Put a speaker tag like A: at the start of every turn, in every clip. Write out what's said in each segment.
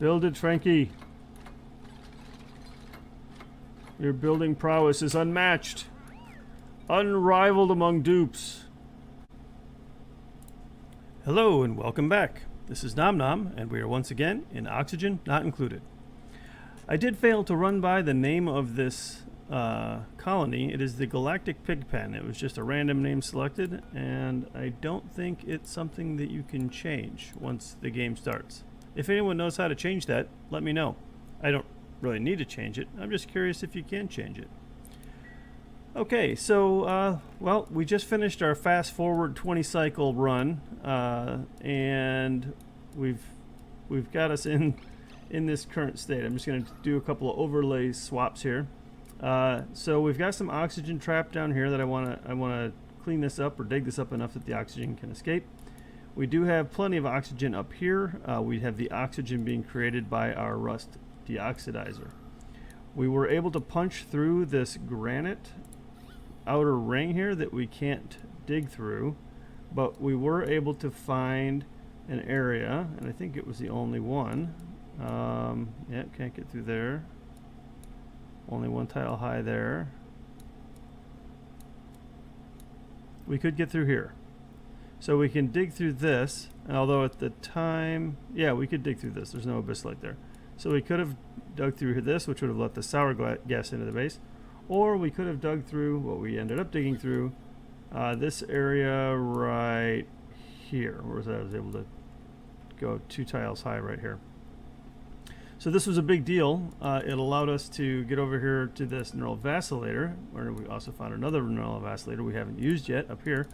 A: Build it, Frankie. Your building prowess is unmatched. Unrivaled among dupes. Hello and welcome back. This is Nom Nom, and we are once again in Oxygen Not Included. I did fail to run by the name of this colony. It is the Galactic Pigpen. It was just a random name selected, and I don't think it's something that you can change once the game starts. If anyone knows how to change that, let me know. I don't really need to change it. I'm just curious if you can change it. Okay, so well, we just finished our fast forward 20 cycle run, and we've got us in this current state. I'm just going to do a couple of overlay swaps here. So we've got some oxygen trapped down here that I want to clean this up or dig this up enough that the oxygen can escape. We do have plenty of oxygen up here. We have the oxygen being created by our rust deoxidizer. We were able to punch through this granite outer ring here that we can't dig through, but we were able to find an area, and I think it was the only one. Yeah, can't get through there. Only one tile high there. We could get through here. So we can dig through this, and although at the time, yeah, we could dig through this. There's no abyssite there. So we could have dug through this, which would have let the sour gas into the base, or we could have dug through what we ended up digging through, this area right here, where I was able to go 2 tiles high right here. So this was a big deal. It allowed us to get over here to this neural vacillator, where we also found another neural vacillator we haven't used yet up here,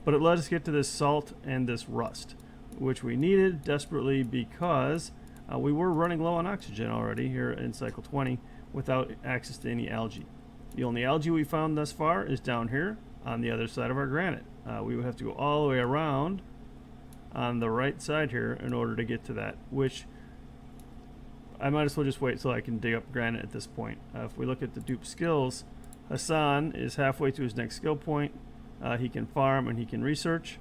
A: but it let us get to this salt and this rust, which we needed desperately because we were running low on oxygen already here in cycle 20 without access to any algae. The only algae we found thus far is down here on the other side of our granite. We would have to go all the way around on the right side here in order to get to that, which I might as well just wait till I can dig up granite at this point. If we look at the dupe skills, Hassan is halfway to his next skill point. He can farm and he can research.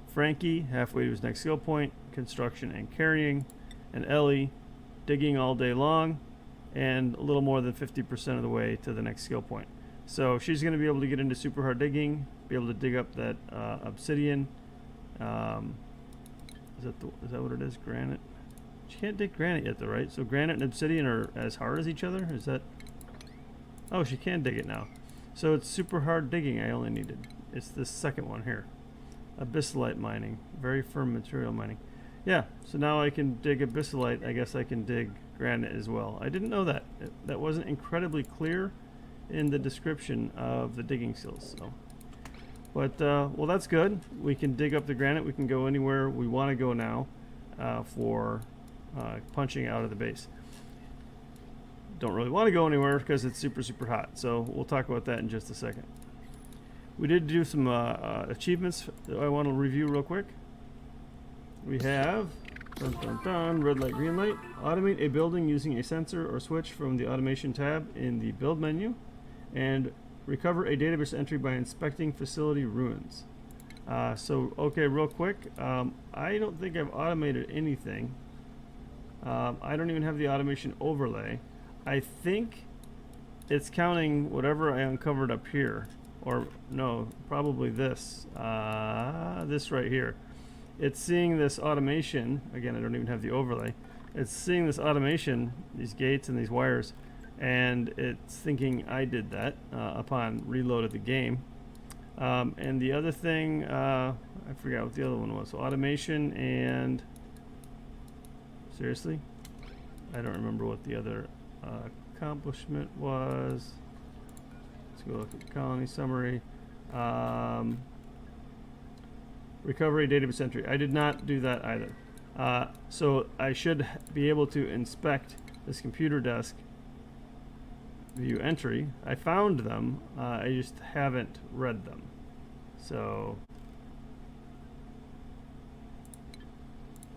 A: Frankie, halfway to his next skill point, construction and carrying. And Ellie, digging all day long, and a little more than 50% of the way to the next skill point. So she's going to be able to get into super hard digging, be able to dig up that obsidian. Is that what it is? Granite? She can't dig granite yet though, right? So granite and obsidian are as hard as each other? Is that... Oh, she can dig it now. So it's super hard digging I only needed. It's this second one here. Abyssalite mining. Very firm material mining. Yeah, so now I can dig abyssalite. I guess I can dig granite as well. I didn't know that. That wasn't incredibly clear in the description of the digging skills. So. But, well, that's good. We can dig up the granite. We can go anywhere we want to go now for punching out of the base. Don't really want to go anywhere because it's super, super hot. So we'll talk about that in just a second. We did do some achievements that I want to review real quick. We have, dun, dun, dun, red light, green light. Automate a building using a sensor or switch from the automation tab in the build menu. And recover a database entry by inspecting facility ruins. So, okay, real quick. I don't think I've automated anything. I don't even have the automation overlay. I think it's counting whatever I uncovered up here. Or, no, probably this. This right here. It's seeing this automation. Again, I don't even have the overlay. It's seeing this automation, these gates and these wires, and it's thinking I did that upon reload of the game. And the other thing, I forgot what the other one was. So automation and... Seriously? I don't remember what the other accomplishment was. Let's go look at the colony summary. Recovery database entry. I did not do that either. So I should be able to inspect this computer desk view entry. I found them. I just haven't read them. So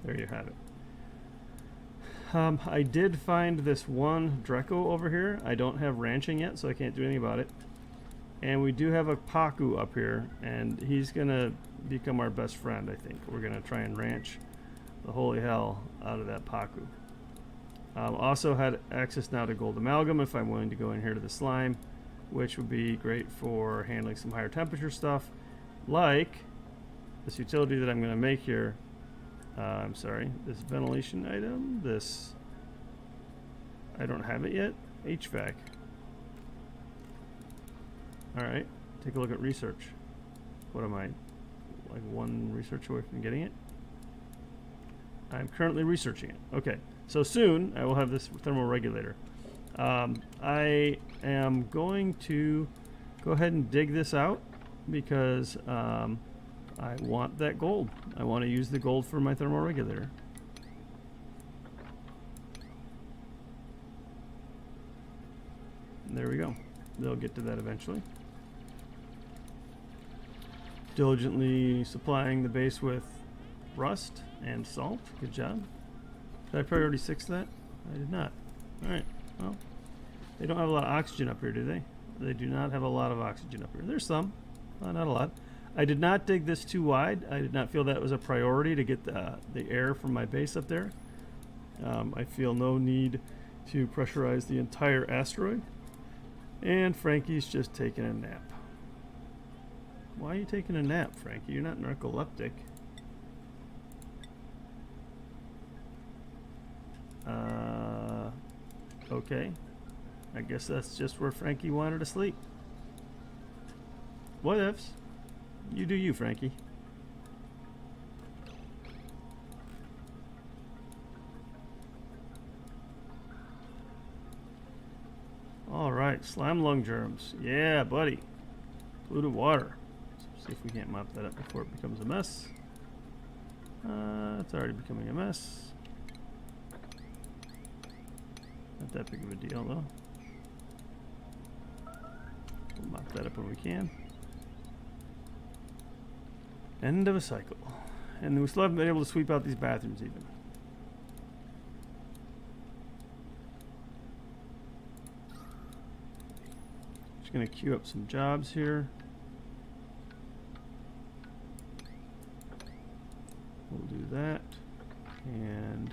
A: there you have it. I did find this one Dreco over here. I don't have ranching yet, so I can't do anything about it. And we do have a Paku up here, and he's gonna become our best friend, I think. We're gonna try and ranch the holy hell out of that Paku. Also had access now to gold amalgam if I'm willing to go in here to the slime, which would be great for handling some higher temperature stuff, like this utility that I'm going to make here. I'm sorry, this ventilation item, this, I don't have it yet, HVAC. Alright, take a look at research. What am I, like one research away from getting it? I'm currently researching it. Okay, so soon I will have this thermal regulator. I am going to go ahead and dig this out because I want that gold. I want to use the gold for my thermal regulator. There we go. They'll get to that eventually. Diligently supplying the base with rust and salt. Good job. Did I priority 6 that? I did not. Alright, well, they don't have a lot of oxygen up here, do they? They do not have a lot of oxygen up here. There's some, not a lot. I did not dig this too wide. I did not feel that was a priority to get the air from my base up there. I feel no need to pressurize the entire asteroid. And Frankie's just taking a nap. Why are you taking a nap, Frankie? You're not narcoleptic. Okay. I guess that's just where Frankie wanted to sleep. What ifs? You do you, Frankie. Alright, slime lung germs. Yeah, buddy. Polluted water. Let's see if we can't mop that up before it becomes a mess. It's already becoming a mess. Not that big of a deal, though. We'll mop that up when we can. End of a cycle. And we still haven't been able to sweep out these bathrooms even. Just gonna queue up some jobs here. We'll do that. And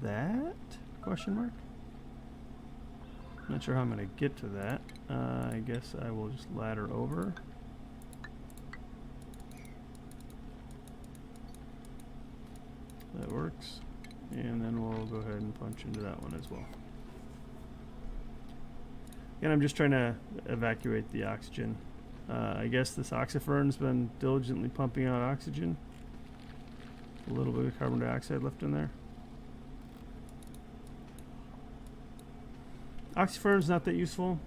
A: that? Question mark? Not sure how I'm going to get to that. I guess I will just ladder over. That works. And then we'll go ahead and punch into that one as well. And I'm just trying to evacuate the oxygen. I guess this oxyfern's been diligently pumping out oxygen. A little bit of carbon dioxide left in there. Oxyfern's not that useful.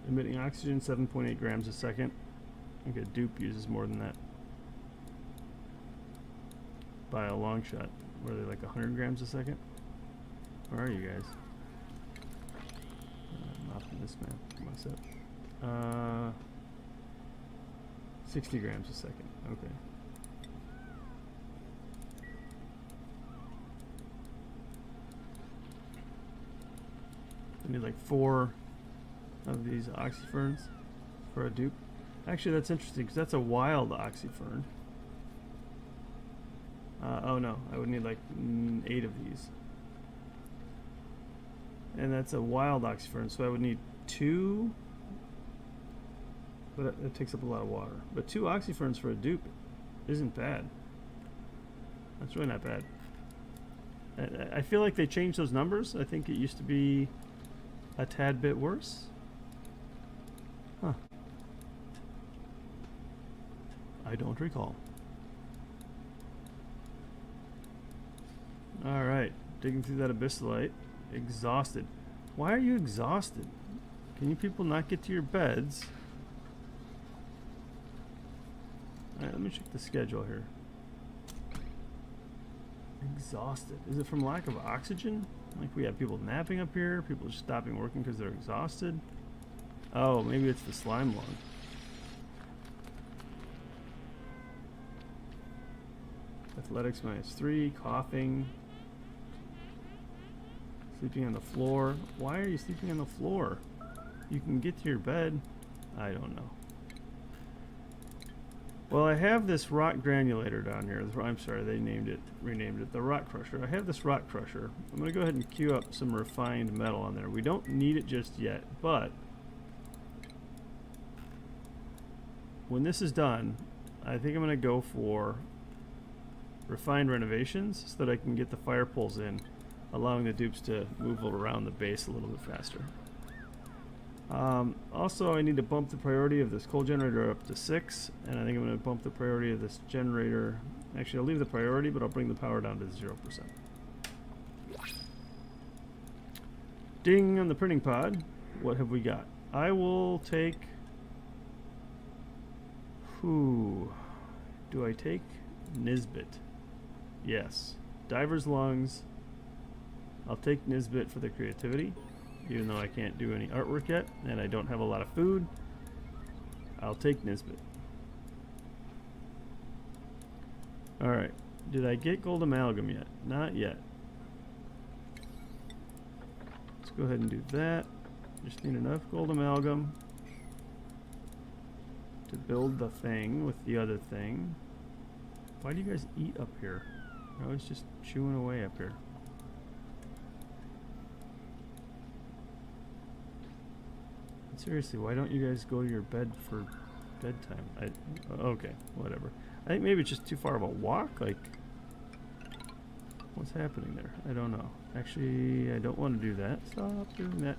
A: Emitting oxygen 7.8 grams a second. I think a dupe uses more than that by a long shot. Were they like 100 grams a second? Where are you guys? Mopping this mess up. 60 grams a second. Okay. I need like 4 of these oxyferns for a dupe. Actually, that's interesting because that's a wild oxyfern. Oh no, I would need like 8 of these. And that's a wild oxyfern, so I would need 2. But it takes up a lot of water. But 2 oxyferns for a dupe isn't bad. That's really not bad. I feel like they changed those numbers. I think it used to be a tad bit worse. Huh. I don't recall. Alright, digging through that abyssalite. Exhausted. Why are you exhausted? Can you people not get to your beds? Alright, let me check the schedule here. Exhausted. Is it from lack of oxygen? Like we have people napping up here, people just stopping working because they're exhausted. Oh, maybe it's the slime lung. Athletics -3, coughing. Sleeping on the floor. Why are you sleeping on the floor? You can get to your bed. I don't know. Well, I have this rock granulator down here. I'm sorry, they renamed it the rock crusher. I have this rock crusher. I'm going to go ahead and queue up some refined metal on there. We don't need it just yet, but when this is done, I think I'm going to go for refined renovations so that I can get the fire poles in, allowing the dupes to move around the base a little bit faster. Also, I need to bump the priority of this coal generator up to 6, and I think I'm going to bump the priority of this generator. Actually, I'll leave the priority, but I'll bring the power down to 0%. Ding on the printing pod. What have we got? I will take... Do I take Nisbet? Yes. Diver's lungs. I'll take Nisbet for the creativity, even though I can't do any artwork yet, and I don't have a lot of food. I'll take Nisbet. Alright. Did I get gold amalgam yet? Not yet. Let's go ahead and do that. Just need enough gold amalgam to build the thing with the other thing. Why do you guys eat up here? You're always just chewing away up here. And seriously, why don't you guys go to your bed for bedtime? Okay, whatever. I think maybe it's just too far of a walk. Like, what's happening there? I don't know. Actually, I don't want to do that. Stop doing that.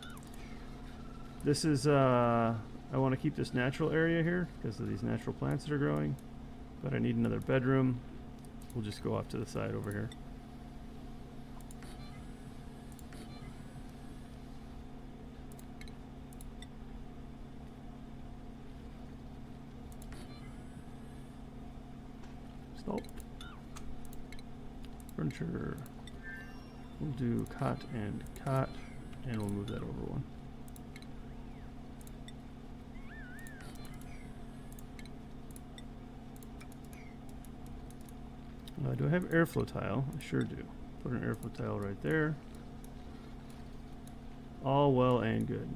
A: This is, I want to keep this natural area here because of these natural plants that are growing, but I need another bedroom. We'll just go off to the side over here. Stop. Furniture. We'll do cot, and we'll move that over one. Do I have airflow tile? I sure do. Put an airflow tile right there. All well and good.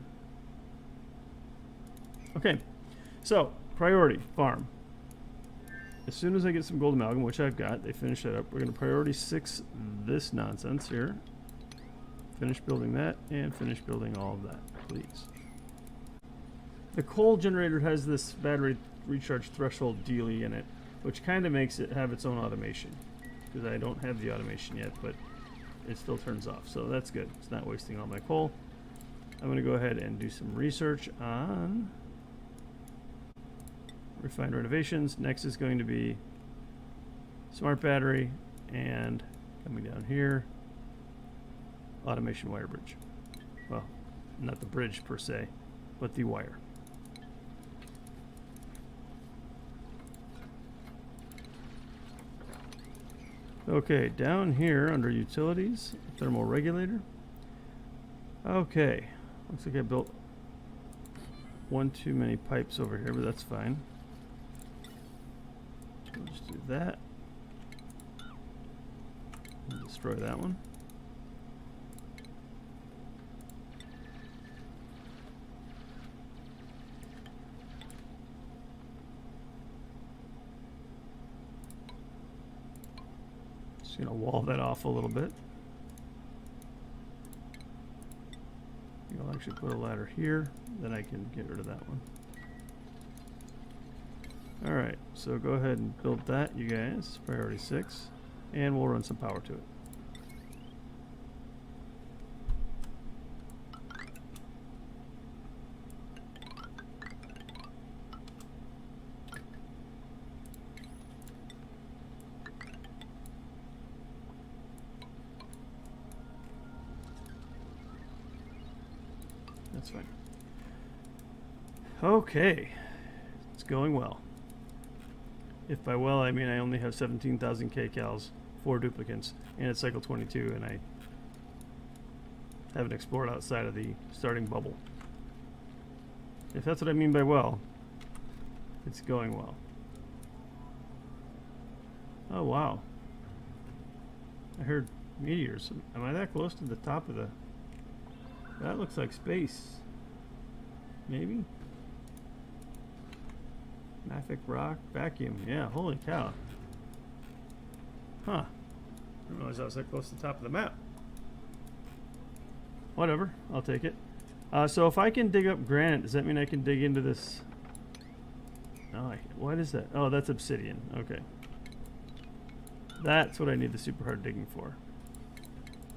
A: Okay, so priority farm. As soon as I get some gold amalgam, which I've got, they finish that up. We're going to priority 6 this nonsense here. Finish building that and finish building all of that, please. The coal generator has this battery recharge threshold dealie in it, which kind of makes it have its own automation, because I don't have the automation yet, but it still turns off, so that's good. It's not wasting all my coal. I'm going to go ahead and do some research on refined renovations. Next is going to be smart battery, and coming down here, automation wire bridge. Well, not the bridge per se, but the wire. Okay, down here under utilities, thermal regulator. Okay, looks like I built one too many pipes over here, but that's fine. We'll just do that. And destroy that one. Just gonna wall that off a little bit. I'll actually put a ladder here, then I can get rid of that one. Alright, so go ahead and build that, you guys, priority 6, and we'll run some power to it. That's fine. Okay, it's going well. If by well, I mean I only have 17,000 kcals, 4 duplicates, and it's cycle 22, and I haven't explored outside of the starting bubble. If that's what I mean by well, it's going well. Oh wow. I heard meteors. Am I that close to the top of the... That looks like space. Maybe? Mafic rock vacuum. Yeah, holy cow. Huh. I didn't realize I was that close to the top of the map. Whatever, I'll take it. So if I can dig up granite, does that mean I can dig into this? Oh, what is that? Oh, that's obsidian. Okay. That's what I need the super hard digging for.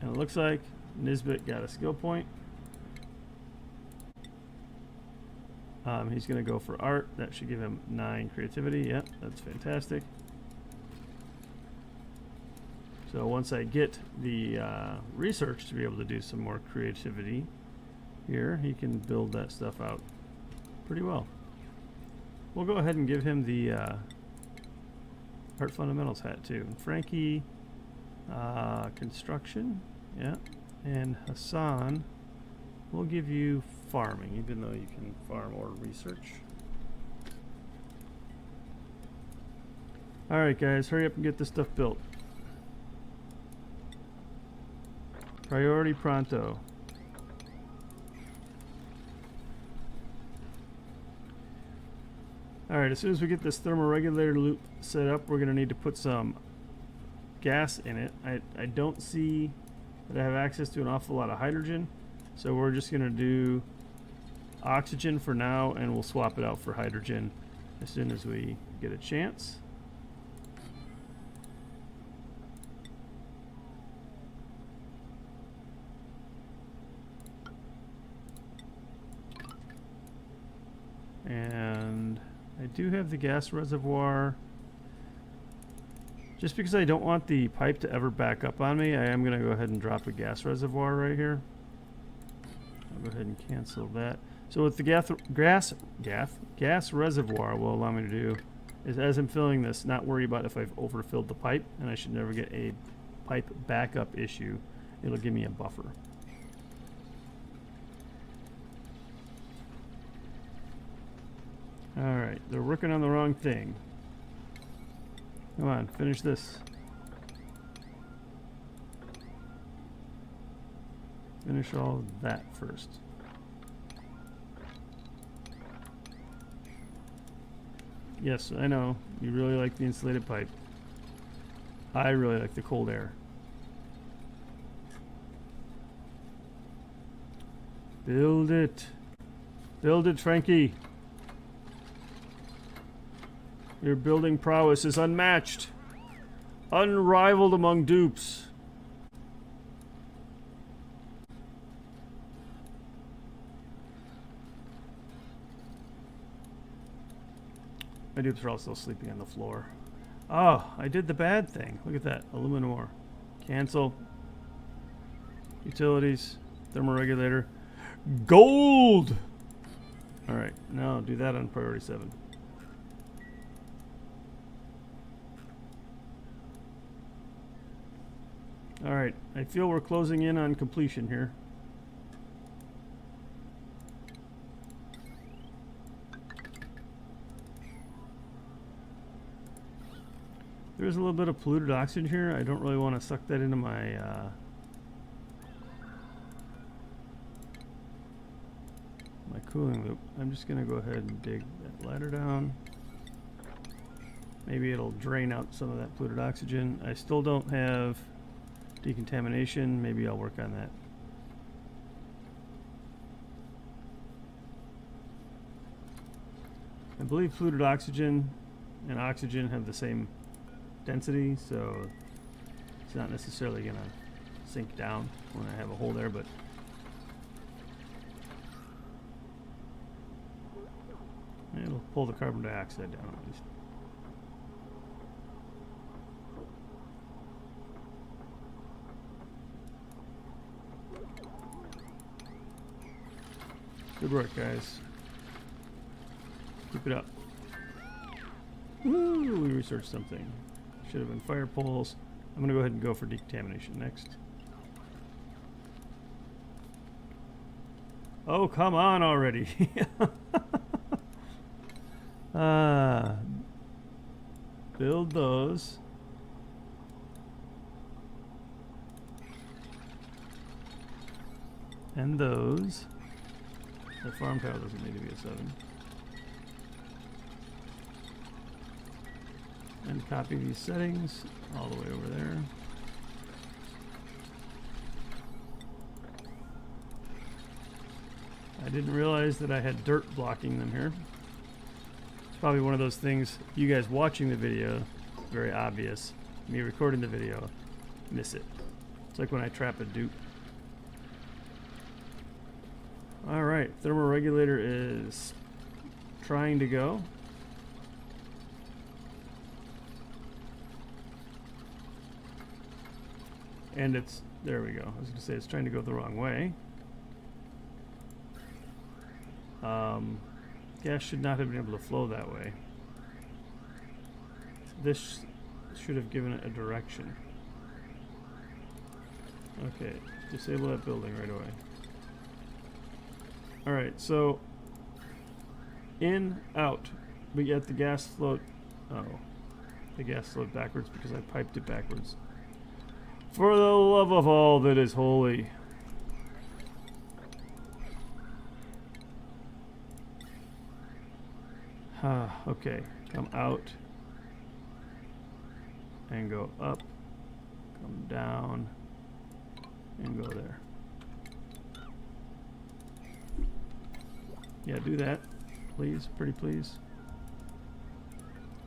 A: And it looks like Nisbet got a skill point. He's going to go for art. That should give him 9 creativity. Yep, that's fantastic. So once I get the research to be able to do some more creativity here, he can build that stuff out pretty well. We'll go ahead and give him the art fundamentals hat too. And Frankie, construction, yeah, and Hassan, we'll give you farming, even though you can farm or research. All right, guys, hurry up and get this stuff built. Priority pronto. All right, as soon as we get this thermoregulator loop set up, we're going to need to put some gas in it. I don't see that I have access to an awful lot of hydrogen, so we're just going to do oxygen for now, and we'll swap it out for hydrogen as soon as we get a chance. And I do have the gas reservoir. Just because I don't want the pipe to ever back up on me, I am going to go ahead and drop a gas reservoir right here. I'll go ahead and cancel that. So what the gas reservoir will allow me to do is, as I'm filling this, not worry about if I've overfilled the pipe, and I should never get a pipe backup issue. It'll give me a buffer. Alright, they're working on the wrong thing. Come on, finish this. Finish all of that first. Yes, I know. You really like the insulated pipe. I really like the cold air. Build it. Build it, Frankie. Your building prowess is unmatched. Unrivaled among dupes. My dupes are all still sleeping on the floor. Oh, I did the bad thing. Look at that. Aluminum ore. Cancel. Utilities. Thermoregulator. Gold! Alright, now do that on priority 7. Alright, I feel we're closing in on completion here. There's a little bit of polluted oxygen here. I don't really want to suck that into my my cooling loop. I'm just going to go ahead and dig that ladder down. Maybe it'll drain out some of that polluted oxygen. I still don't have decontamination. Maybe I'll work on that. I believe polluted oxygen and oxygen have the same density, so it's not necessarily going to sink down when I have a hole there, but it'll pull the carbon dioxide down at least. Good work, guys. Keep it up. Woo! We researched something. Should have been fire poles. I'm going to go ahead and go for decontamination next. Oh, come on already. Build those. And those. The farm tower doesn't need to be a 7. and copy these settings all the way over there. I didn't realize that I had dirt blocking them here. It's probably one of those things, you guys watching the video, very obvious. Me recording the video, miss it. It's like when I trap a dupe. Alright, thermoregulator is trying to go. And it's, there we go. I was going to say it's trying to go the wrong way. Gas should not have been able to flow that way. This should have given it a direction. Okay, disable that building right away. Alright, so in, out. We get the gas flowed. Oh, the gas flowed backwards because I piped it backwards. For the love of all that is holy. Okay, come out and go up, come down and go there. Yeah, do that, please, pretty please.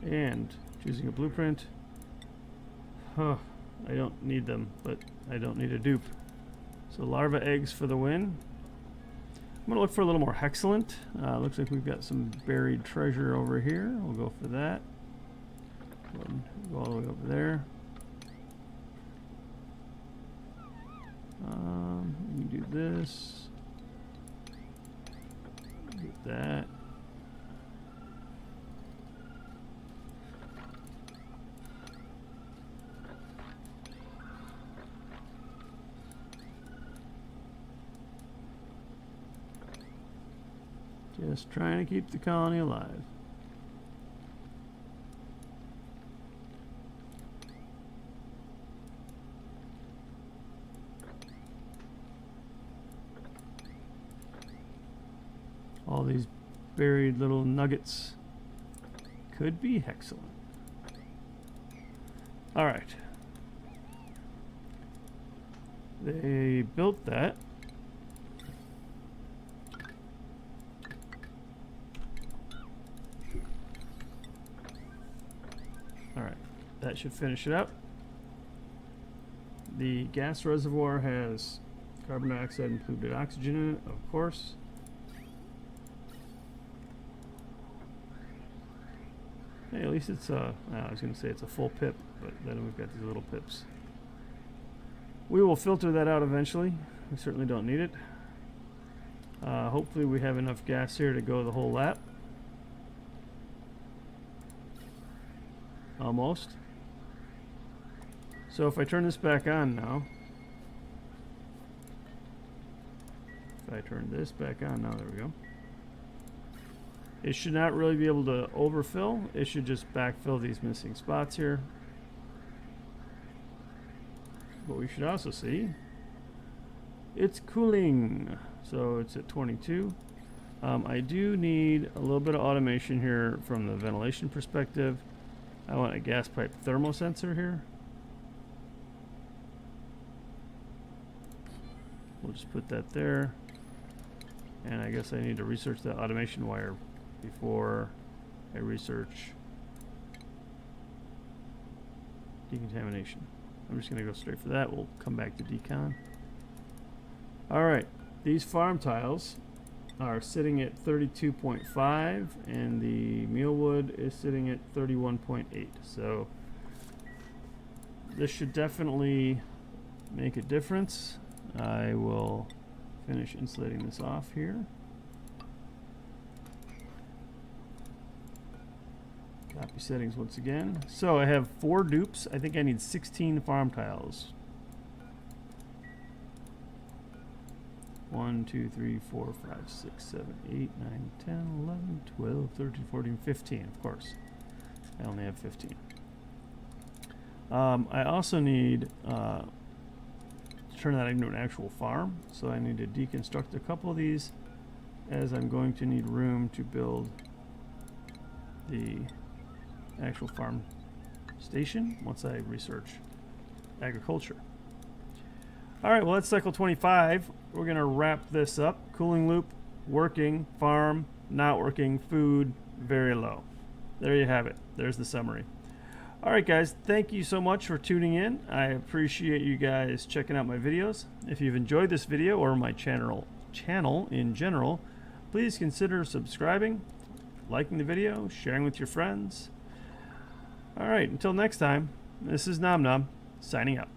A: And choosing a blueprint. I don't need them, but I don't need a dupe. So larva eggs for the win. I'm going to look for a little more hexalant. Looks like we've got some buried treasure over here. We'll go for that. Go all the way over there. We can do this. Do that. Just trying to keep the colony alive. All these buried little nuggets could be hexalant. All right. They built that. That should finish it up. The gas reservoir has carbon dioxide and polluted oxygen in it, of course. Hey, at least it's I was going to say it's a full pip, but then we've got these little pips. We will filter that out eventually. We certainly don't need it. Hopefully we have enough gas here to go the whole lap. Almost. So if I turn this back on now, if I turn this back on now, there we go. It should not really be able to overfill. It should just backfill these missing spots here. But we should also see it's cooling. So it's at 22. I do need a little bit of automation here from the ventilation perspective. I want a gas pipe thermosensor here. We'll just put that there. And I guess I need to research the automation wire before I research decontamination. I'm just going to go straight for that. We'll come back to decon. Alright, these farm tiles are sitting at 32.5 and the mealwood is sitting at 31.8. So this should definitely make a difference. I will finish insulating this off here. Copy settings once again. So I have 4 dupes. I think I need 16 farm tiles. 1, 2, 3, 4, 5, 6, 7, 8, 9, 10, 11, 12, 13, 14, 15, of course. I only have 15. I also need to turn that into an actual farm, so I need to deconstruct a couple of these, as I'm going to need room to build the actual farm station once I research agriculture. All right, well, that's cycle 25. We're going to wrap this up. Cooling loop, working, farm, not working, food, very low. There you have it. There's the summary. All right, guys, thank you so much for tuning in. I appreciate you guys checking out my videos. If you've enjoyed this video or my channel in general, please consider subscribing, liking the video, sharing with your friends. All right, until next time, this is Nom Nom, signing out.